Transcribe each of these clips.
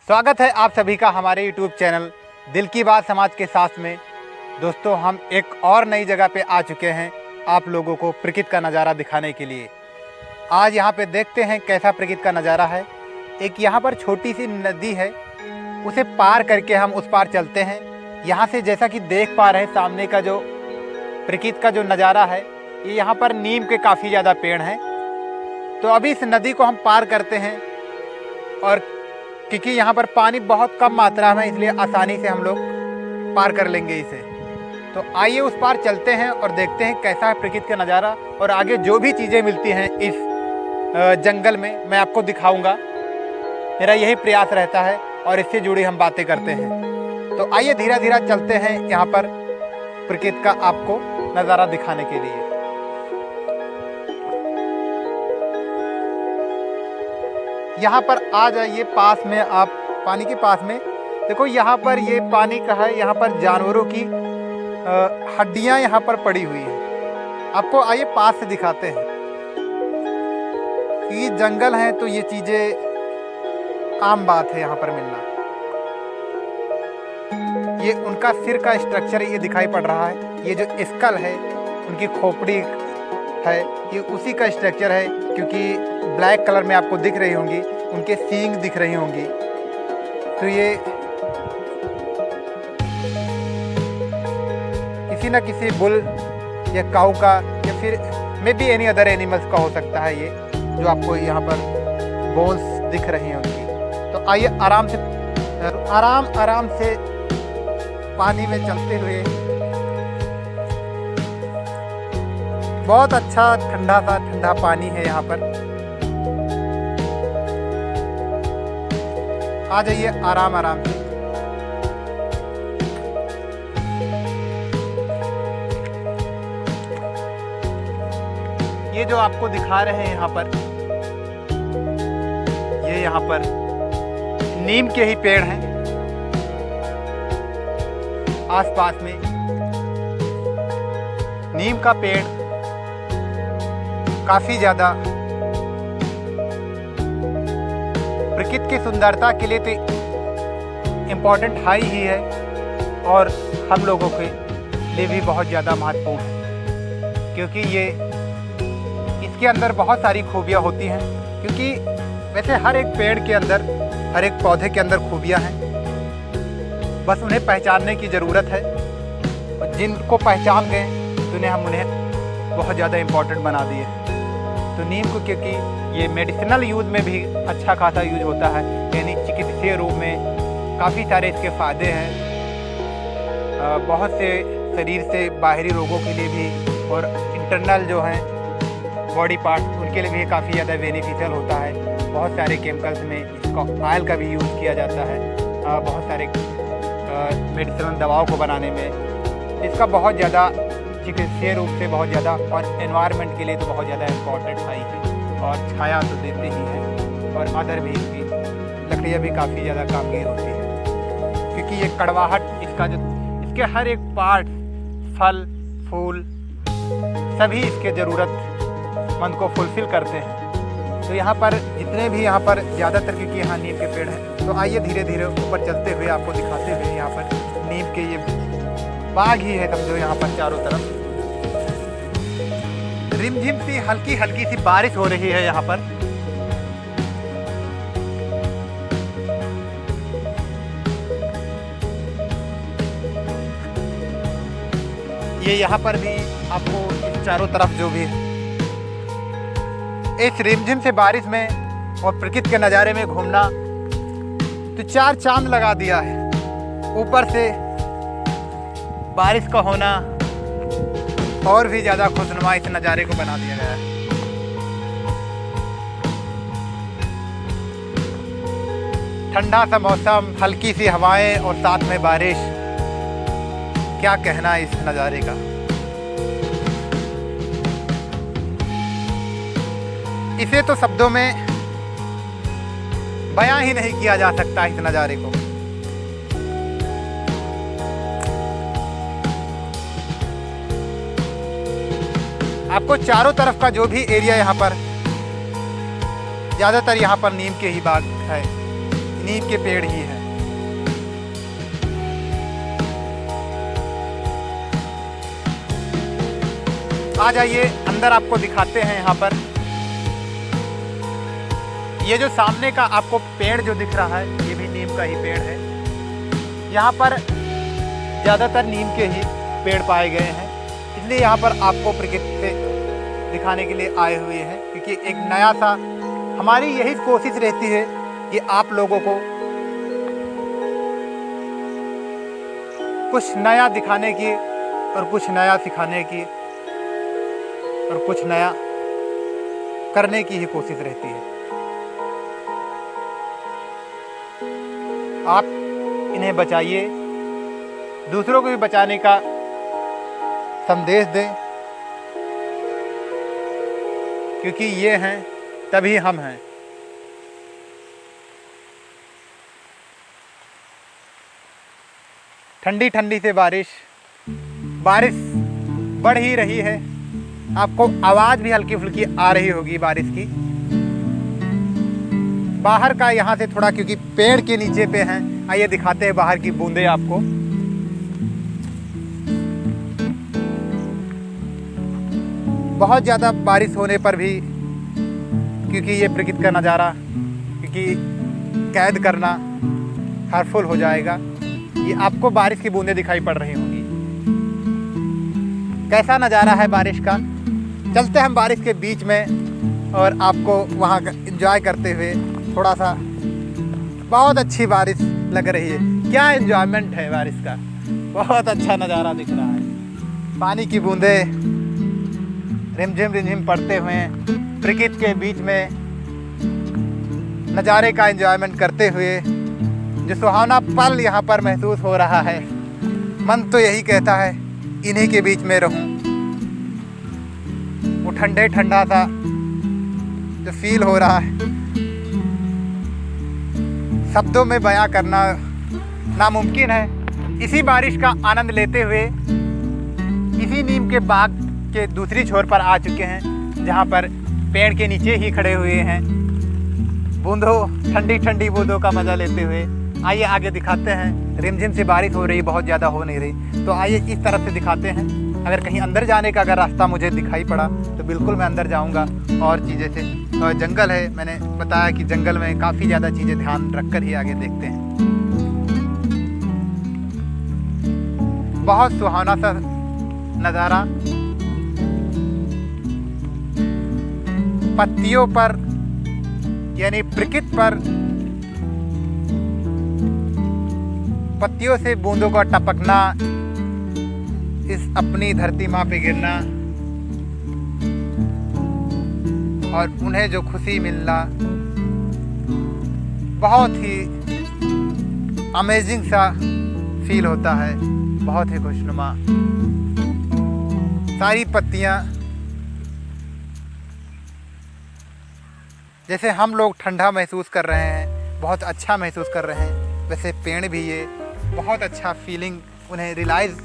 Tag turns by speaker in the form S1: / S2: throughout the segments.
S1: स्वागत है आप सभी का हमारे YouTube चैनल दिल की बात समाज के साथ में। दोस्तों, हम एक और नई जगह पे आ चुके हैं आप लोगों को प्रकृति का नज़ारा दिखाने के लिए। आज यहाँ पे देखते हैं कैसा प्रकृति का नज़ारा है। एक यहाँ पर छोटी सी नदी है, उसे पार करके हम उस पार चलते हैं। यहाँ से जैसा कि देख पा रहे हैं सामने का जो प्रकृति का जो नज़ारा है, ये यहाँ पर नीम के काफ़ी ज़्यादा पेड़ हैं। तो अभी इस नदी को हम पार करते हैं और क्योंकि यहाँ पर पानी बहुत कम मात्रा में, इसलिए आसानी से हम लोग पार कर लेंगे इसे। तो आइए उस पार चलते हैं और देखते हैं कैसा है प्रकृति का नज़ारा, और आगे जो भी चीज़ें मिलती हैं इस जंगल में मैं आपको दिखाऊंगा। मेरा यही प्रयास रहता है और इससे जुड़ी हम बातें करते हैं। तो आइए धीरे धीरे चलते हैं यहाँ पर प्रकृति का आपको नज़ारा दिखाने के लिए। यहाँ पर आ जाइए पास में, आप पानी के पास में देखो। यहाँ पर ये पानी का है, यहाँ पर जानवरों की हड्डियाँ यहाँ पर पड़ी हुई हैं। आपको आइए पास से दिखाते हैं। ये जंगल है तो ये चीज़ें आम बात है यहाँ पर मिलना। ये उनका सिर का स्ट्रक्चर ये दिखाई पड़ रहा है। ये जो स्कल है, उनकी खोपड़ी है, ये उसी का स्ट्रक्चर है, क्योंकि ब्लैक कलर में आपको दिख रही होंगी, उनके सींग दिख रही होंगी। तो ये किसी न किसी बुल या काऊ का या फिर may be any other animals का हो सकता है ये, जो आपको यहाँ पर बोन्स दिख रही होंगी। तो आइए आराम से पानी में चलते हुए, बहुत अच्छा ठंडा पानी है यहाँ पर। आ जाइए आराम से। ये जो आपको दिखा रहे हैं यहाँ पर, ये यहाँ पर नीम के ही पेड़ हैं। आसपास में नीम का पेड़ काफ़ी ज़्यादा प्रकृति की सुंदरता के लिए तो इम्पोर्टेंट हाई ही है, और हम लोगों के लिए भी बहुत ज़्यादा महत्वपूर्ण है, क्योंकि ये इसके अंदर बहुत सारी खूबियाँ होती हैं। क्योंकि वैसे हर एक पेड़ के अंदर, हर एक पौधे के अंदर खूबियाँ हैं, बस उन्हें पहचानने की ज़रूरत है। और जिनको पहचान गए तो हम उन्हें बहुत ज़्यादा इम्पोर्टेंट बना दिए। तो नीम को, क्योंकि ये मेडिसिनल यूज़ में भी अच्छा खासा यूज होता है, यानी चिकित्सीय रूप में काफ़ी सारे इसके फ़ायदे हैं। बहुत से शरीर से बाहरी रोगों के लिए भी, और इंटरनल जो हैं बॉडी पार्ट्स, उनके लिए भी काफ़ी ज़्यादा बेनिफिशियल होता है। बहुत सारे केमिकल्स में इसका ऑयल का भी यूज़ किया जाता है, बहुत सारे मेडिसिनल दवाओं को बनाने में इसका बहुत ज़्यादा चिकित्सीय रूप से बहुत ज़्यादा, और एनवायरनमेंट के लिए तो बहुत ज़्यादा इम्पोर्टेंट है ही, और छाया तो देते ही हैं। और अदर भी इसकी लकड़ियाँ भी काफ़ी ज़्यादा कामगीर होती है, क्योंकि ये कड़वाहट इसका जो, इसके हर एक पार्ट, फल फूल सभी इसके ज़रूरतमंद को फुलफ़िल करते हैं। तो यहाँ पर जितने भी यहाँ पर ज़्यादातर, क्योंकि यहाँ नीम के पेड़ हैं, तो आइए धीरे धीरे ऊपर चलते हुए आपको दिखाते हुए यहाँ पर नीम के ये बाग ही है समझो। यहाँ पर चारों तरफ रिमझिम सी हल्की सी बारिश हो रही है यहाँ पर। ये यहाँ पर भी आपको चारों तरफ जो भी है, इस रिमझिम से बारिश में और प्रकृति के नज़ारे में घूमना तो चार चांद लगा दिया है। ऊपर से बारिश का होना और भी ज़्यादा खुशनुमा इस नज़ारे को बना दिया गया है। ठंडा सा मौसम, हल्की सी हवाएं और साथ में बारिश, क्या कहना इस नज़ारे का। इसे तो शब्दों में बयां ही नहीं किया जा सकता इस नज़ारे को। आपको चारों तरफ का जो भी एरिया यहाँ पर, ज़्यादातर यहाँ पर नीम के ही बाग है। नीम के पेड़ ही है। आ जाइए अंदर, आपको दिखाते हैं। यहाँ पर ये जो सामने का आपको पेड़ जो दिख रहा है, ये भी नीम का ही पेड़ है। यहाँ पर ज़्यादातर नीम के ही पेड़ पाए गए हैं, इसलिए यहाँ पर आपको प्रकृति से दिखाने के लिए आए हुए हैं। क्योंकि एक नया सा, हमारी यही कोशिश रहती है कि आप लोगों को कुछ नया दिखाने की और कुछ नया सिखाने की और कुछ नया करने की ही कोशिश रहती है। आप इन्हें बचाइए, दूसरों को भी बचाने का संदेश दें, क्योंकि ये हैं तभी हम हैं। ठंडी ठंडी से बारिश बढ़ ही रही है। आपको आवाज़ भी हल्की फुल्की आ रही होगी बारिश की। बाहर का यहाँ से थोड़ा, क्योंकि पेड़ के नीचे पे हैं, आइए दिखाते हैं बाहर की बूंदें आपको। बहुत ज़्यादा बारिश होने पर भी, क्योंकि ये प्रकृति का नज़ारा, क्योंकि कैद करना हर्फुल हो जाएगा, ये आपको बारिश की बूंदें दिखाई पड़ रही होंगी। कैसा नज़ारा है बारिश का। चलते हम बारिश के बीच में और आपको वहाँ एंजॉय करते हुए थोड़ा सा। बहुत अच्छी बारिश लग रही है, क्या एंजॉयमेंट है बारिश का। बहुत अच्छा नज़ारा दिख रहा है, पानी की बूंदें रिमझिम पड़ते हुए प्रकृति के बीच में नज़ारे का एंजॉयमेंट करते हुए जो सुहावना पल यहाँ पर महसूस हो रहा है। मन तो यही कहता है इन्हीं के बीच में रहूं। वो ठंडा सा जो फील हो रहा है, शब्दों में बयां करना नामुमकिन है। इसी बारिश का आनंद लेते हुए इसी नीम के बाग के दूसरी छोर पर आ चुके हैं, जहाँ पर पेड़ के नीचे ही खड़े हुए हैं, ठंडी बूंदों का मज़ा लेते हुए। आइए आगे दिखाते हैं। रिमझिम से बारिश हो रही, बहुत ज़्यादा हो नहीं रही, तो आइए इस तरफ से दिखाते हैं। अगर कहीं अंदर जाने का अगर रास्ता मुझे दिखाई पड़ा तो बिल्कुल मैं अंदर जाऊंगा। और चीज़ें से जंगल है, मैंने बताया कि जंगल में काफ़ी ज़्यादा चीज़ें ध्यान रखकर ही आगे देखते हैं। बहुत सुहावना सा नज़ारा, पत्तियों पर यानी प्रकृति पर पत्तियों से बूंदों का टपकना, इस अपनी धरती माँ पे गिरना और उन्हें जो खुशी मिलना, बहुत ही अमेजिंग सा फील होता है, बहुत ही खुशनुमा। सारी पत्तियाँ जैसे हम लोग ठंडा महसूस कर रहे हैं, बहुत अच्छा महसूस कर रहे हैं, वैसे पेड़ भी ये बहुत अच्छा फीलिंग उन्हें रियलाइज़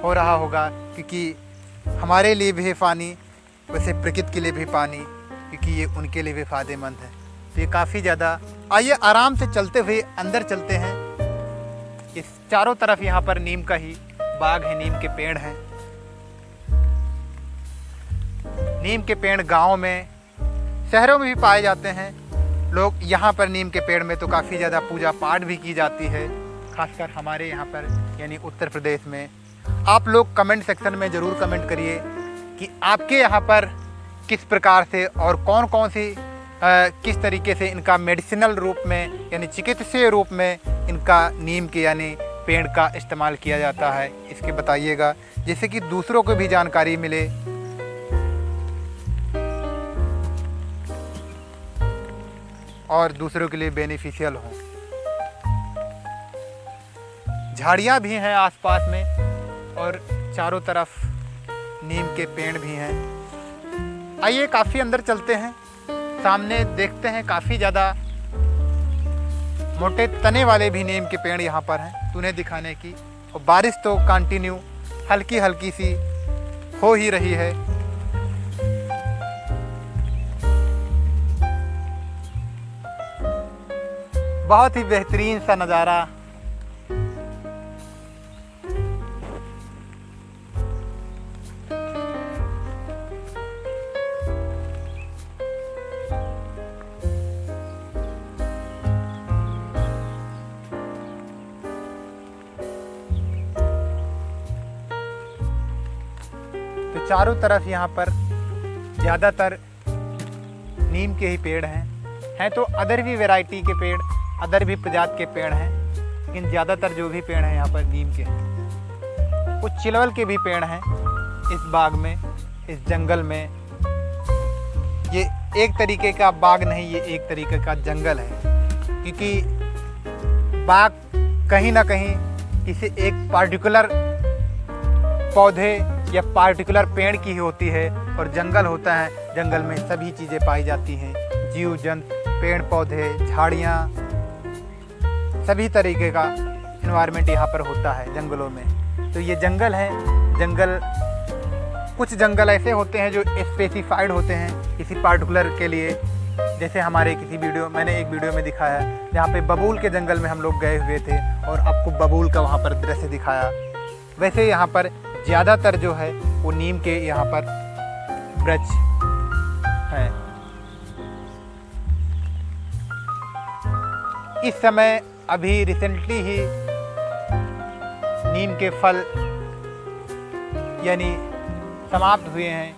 S1: हो रहा होगा। क्योंकि हमारे लिए भी है पानी, वैसे प्रकृति के लिए भी पानी, क्योंकि ये उनके लिए भी फ़ायदेमंद है। तो ये काफ़ी ज़्यादा। आइए आराम से चलते हुए अंदर चलते हैं। इस चारों तरफ यहाँ पर नीम का ही बाग है, नीम के पेड़ हैं। नीम के पेड़ गाँव में, शहरों में भी पाए जाते हैं। लोग यहाँ पर नीम के पेड़ में तो काफ़ी ज़्यादा पूजा पाठ भी की जाती है, खासकर हमारे यहाँ पर यानी उत्तर प्रदेश में। आप लोग कमेंट सेक्शन में ज़रूर कमेंट करिए कि आपके यहाँ पर किस प्रकार से और कौन कौन सी किस तरीके से इनका मेडिसिनल रूप में यानी चिकित्सीय रूप में इनका नीम के यानी पेड़ का इस्तेमाल किया जाता है, इसके बताइएगा, जिससे कि दूसरों को भी जानकारी मिले। और दूसरों के लिए बेनिफिशियल हो। झाड़ियाँ भी हैं आसपास में और चारों तरफ नीम के पेड़ भी हैं। आइए काफ़ी अंदर चलते हैं, सामने देखते हैं काफ़ी ज़्यादा मोटे तने वाले भी नीम के पेड़ यहाँ पर हैं, उन्हें दिखाने की। और बारिश तो कंटिन्यू हल्की हल्की सी हो ही रही है। बहुत ही बेहतरीन सा नज़ारा। तो चारों तरफ यहाँ पर ज़्यादातर नीम के ही पेड़ हैं तो अदर भी वैरायटी के पेड़, अदर भी प्रजाति के पेड़ हैं, लेकिन ज़्यादातर जो भी पेड़ हैं यहाँ पर नीम के हैं। कुछ चिलवल के भी पेड़ हैं इस बाग में, इस जंगल में। ये एक तरीके का बाग नहीं, ये एक तरीके का जंगल है, क्योंकि बाग कहीं ना कहीं किसी एक पार्टिकुलर पौधे या पार्टिकुलर पेड़ की ही होती है, और जंगल होता है, जंगल में सभी चीज़ें पाई जाती हैं, जीव जंतु, पेड़ पौधे, झाड़ियाँ, सभी तरीके का इन्वायरमेंट यहाँ पर होता है जंगलों में। तो ये जंगल है। जंगल, कुछ जंगल ऐसे होते हैं जो स्पेसिफाइड होते हैं किसी पार्टिकुलर के लिए, जैसे हमारे मैंने एक वीडियो में दिखाया जहाँ पे बबूल के जंगल में हम लोग गए हुए थे और आपको बबूल का वहाँ पर दृश्य दिखाया। वैसे यहाँ पर ज़्यादातर जो है वो नीम के यहाँ पर वृक्ष हैं। इस समय अभी रिसेंटली ही नीम के फल यानी समाप्त हुए हैं।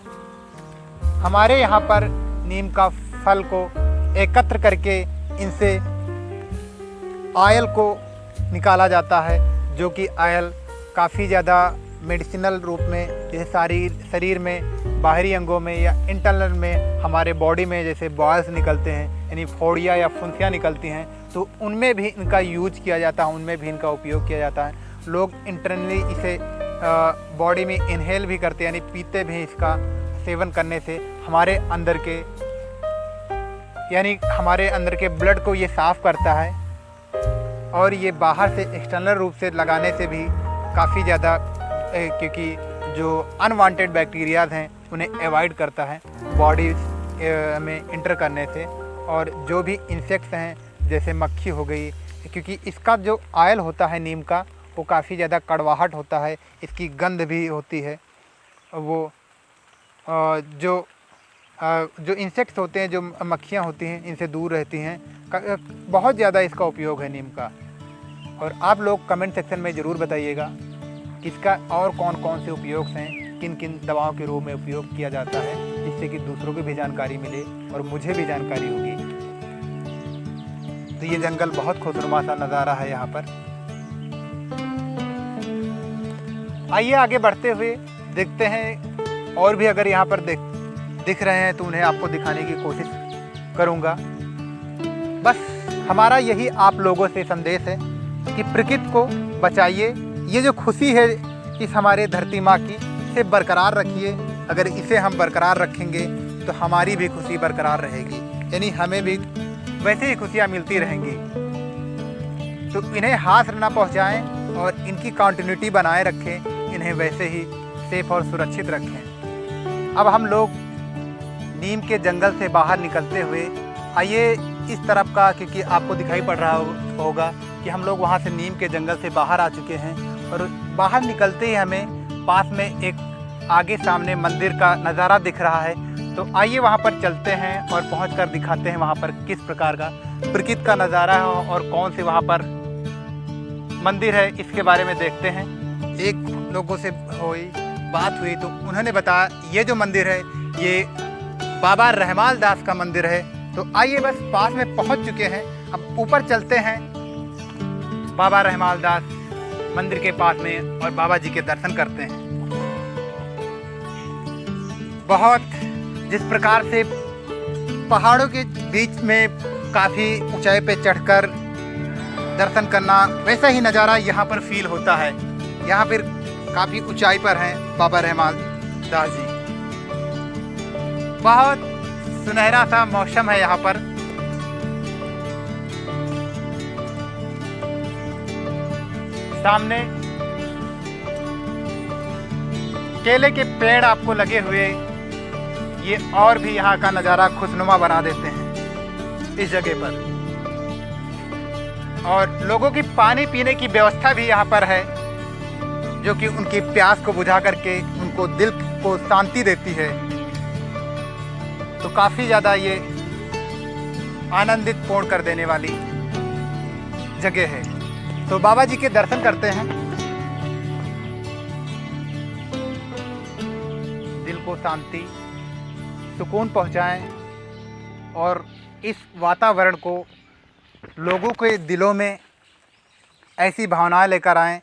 S1: हमारे यहाँ पर नीम का फल को एकत्र करके इनसे ऑयल को निकाला जाता है, जो कि ऑयल काफ़ी ज़्यादा मेडिसिनल रूप में, जैसे शरीर में बाहरी अंगों में या इंटरनल में हमारे बॉडी में जैसे बॉयल्स निकलते हैं, यानी फोड़ियाँ या फुंसियाँ निकलती हैं, तो उनमें भी इनका यूज किया जाता है, उनमें भी इनका उपयोग किया जाता है। लोग इंटरनली इसे बॉडी में इनहेल भी करते हैं, यानी पीते भी। इसका सेवन करने से हमारे अंदर के ब्लड को ये साफ़ करता है, और ये बाहर से एक्सटर्नल रूप से लगाने से भी काफ़ी ज़्यादा, क्योंकि जो अनवांटेड बैक्टीरियाज हैं उन्हें अवॉइड करता है बॉडी में इंटर करने से। और जो भी इंसेक्ट्स हैं जैसे मक्खी हो गई, क्योंकि इसका जो ऑयल होता है नीम का वो काफ़ी ज़्यादा कड़वाहट होता है, इसकी गंध भी होती है। वो जो इंसेक्ट्स होते हैं, जो मक्खियाँ होती हैं, इनसे दूर रहती हैं। बहुत ज़्यादा इसका उपयोग है नीम का। और आप लोग कमेंट सेक्शन में ज़रूर बताइएगा कि इसका और कौन कौन से उपयोग हैं, किन किन दवाओं के रूप में उपयोग किया जाता है, जिससे कि दूसरों को भी जानकारी मिले और मुझे भी जानकारी होगी। तो ये जंगल बहुत खूबसूरत सा नज़ारा है यहाँ पर। आइए आगे बढ़ते हुए देखते हैं, और भी अगर यहाँ पर दिख रहे हैं तो उन्हें आपको दिखाने की कोशिश करूँगा। बस हमारा यही आप लोगों से संदेश है कि प्रकृति को बचाइए। ये जो खुशी है इस हमारे धरती माँ की, इसे बरकरार रखिए। अगर इसे हम बरकरार रखेंगे तो हमारी भी खुशी बरकरार रहेगी, यानी हमें भी वैसे ही खुशियाँ मिलती रहेंगी। तो इन्हें हाथ ना पहुँचाएं और इनकी कंटिन्यूटी बनाए रखें, इन्हें वैसे ही सेफ और सुरक्षित रखें। अब हम लोग नीम के जंगल से बाहर निकलते हुए आइए इस तरफ का, क्योंकि आपको दिखाई पड़ रहा होगा कि हम लोग वहाँ से नीम के जंगल से बाहर आ चुके हैं। और बाहर निकलते ही हमें पास में एक आगे सामने मंदिर का नज़ारा दिख रहा है। तो आइए वहाँ पर चलते हैं और पहुँचकर दिखाते हैं वहाँ पर किस प्रकार का प्रकृति का नज़ारा है और कौन से वहाँ पर मंदिर है, इसके बारे में देखते हैं। एक लोगों से बात हुई तो उन्होंने बताया ये जो मंदिर है ये बाबा रहमाल दास का मंदिर है। तो आइए बस पास में पहुंच चुके हैं, अब ऊपर चलते हैं बाबा रहमाल दास मंदिर के पास में और बाबा जी के दर्शन करते हैं। बहुत जिस प्रकार से पहाड़ों के बीच में काफ़ी ऊंचाई पे चढ़कर दर्शन करना, वैसा ही नज़ारा यहाँ पर फील होता है। यहाँ पर काफ़ी ऊंचाई पर हैं बाबा रहमाल दास जी। बहुत सुनहरा सा मौसम है यहाँ पर। सामने केले के पेड़ आपको लगे हुए, ये और भी यहाँ का नज़ारा खुशनुमा बना देते हैं इस जगह पर। और लोगों की पानी पीने की व्यवस्था भी यहाँ पर है, जो कि उनकी प्यास को बुझा करके उनको दिल को शांति देती है। तो काफ़ी ज़्यादा ये आनंदित पूर्ण कर देने वाली जगह है। तो बाबा जी के दर्शन करते हैं, दिल को शांति सुकून पहुंचाएं और इस वातावरण को लोगों के दिलों में ऐसी भावनाएं लेकर आएं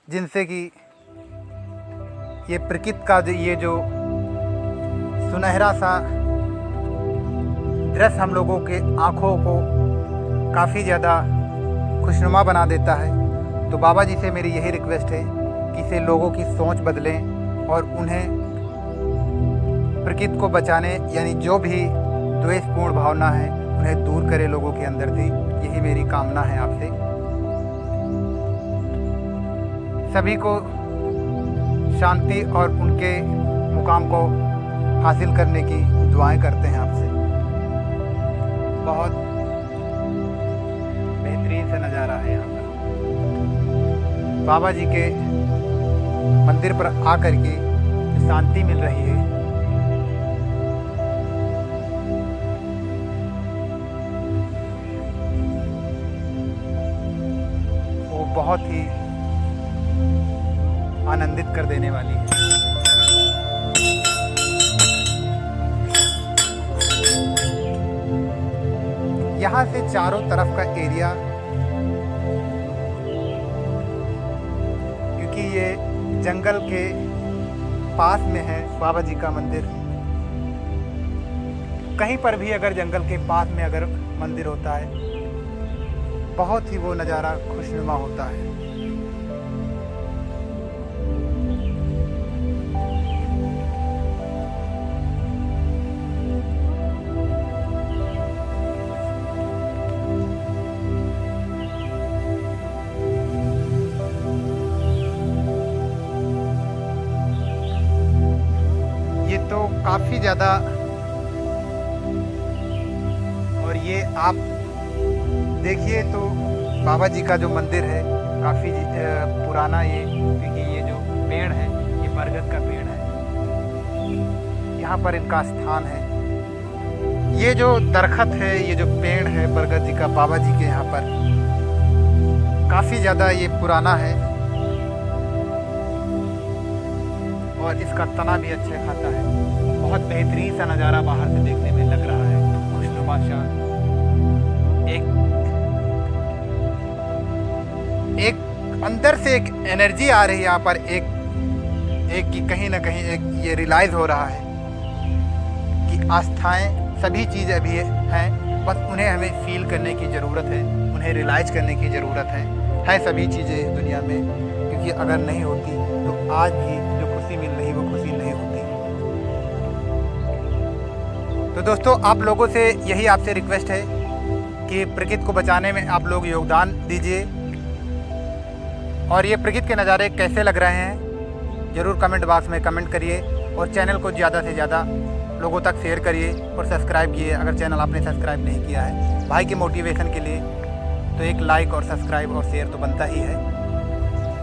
S1: जिनसे कि ये प्रकृति का ये जो सुनहरा सा दृश्य हम लोगों के आँखों को काफ़ी ज़्यादा खुशनुमा बना देता है। तो बाबा जी से मेरी यही रिक्वेस्ट है कि इसे लोगों की सोच बदलें और उन्हें प्रकृति को बचाने यानी जो भी द्वेषपूर्ण भावना है उन्हें दूर करें लोगों के अंदर से। यही मेरी कामना है आपसे। सभी को शांति और उनके मुकाम को हासिल करने की दुआएं करते हैं आपसे। बहुत बेहतरीन सा नज़ारा है यहाँ पर। बाबा जी के मंदिर पर आकर के शांति मिल रही है, वो बहुत ही आनंदित कर देने वाली है। यहाँ से चारों तरफ का एरिया, क्योंकि ये जंगल के पास में है बाबा जी का मंदिर, कहीं पर भी अगर जंगल के पास में अगर मंदिर होता है बहुत ही वो नज़ारा खुशनुमा होता है। ये तो काफ़ी ज़्यादा, और ये आप देखिए तो बाबा जी का जो मंदिर है काफ़ी पुराना, ये क्योंकि ये जो पेड़ है ये बरगद का पेड़ है, यहाँ पर इनका स्थान है। ये जो दरख्त है, ये जो पेड़ है बरगद जी का बाबा जी के यहाँ पर काफ़ी ज़्यादा ये पुराना है और इसका तना भी अच्छा खाता है। बहुत बेहतरीन सा नज़ारा बाहर से देखने में लग रहा है, खुशनुमा सा। एक अंदर से एक एनर्जी आ रही है यहाँ पर, एक की कहीं ना कहीं एक ये रियलाइज़ हो रहा है कि आस्थाएं सभी चीज़ें अभी हैं, बस उन्हें हमें फील करने की ज़रूरत है, उन्हें रियलाइज़ करने की ज़रूरत है सभी चीज़ें दुनिया में। क्योंकि अगर नहीं होती तो आज भी जो खुशी मिल रही वो खुशी नहीं होती। तो दोस्तों, आप लोगों से यही आपसे रिक्वेस्ट है कि प्रकृति को बचाने में आप लोग योगदान दीजिए। और ये प्रकृति के नज़ारे कैसे लग रहे हैं ज़रूर कमेंट बॉक्स में कमेंट करिए और चैनल को ज़्यादा से ज़्यादा लोगों तक शेयर करिए और सब्सक्राइब किए अगर चैनल आपने सब्सक्राइब नहीं किया है। भाई के मोटिवेशन के लिए तो एक लाइक और सब्सक्राइब और शेयर तो बनता ही है।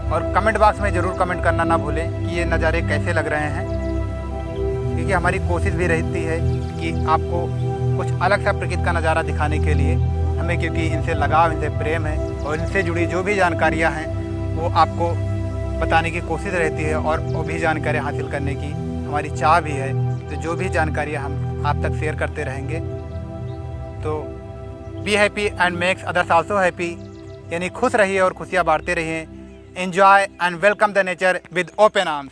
S1: और कमेंट बॉक्स में ज़रूर कमेंट करना ना भूलें कि ये नज़ारे कैसे लग रहे हैं, क्योंकि हमारी कोशिश भी रहती है कि आपको कुछ अलग सा प्रकृति का नज़ारा दिखाने के लिए हमें, क्योंकि इनसे लगाव, इनसे प्रेम है और इनसे जुड़ी जो भी जानकारियाँ हैं वो आपको बताने की कोशिश रहती है और वो भी जानकारी हासिल करने की हमारी चाह भी है। तो जो भी जानकारियाँ हम आप तक शेयर करते रहेंगे। तो be happy and makes others also happy, यानी खुश रहिए और खुशियाँ बांटते रहिए। Enjoy and welcome the nature with open arms.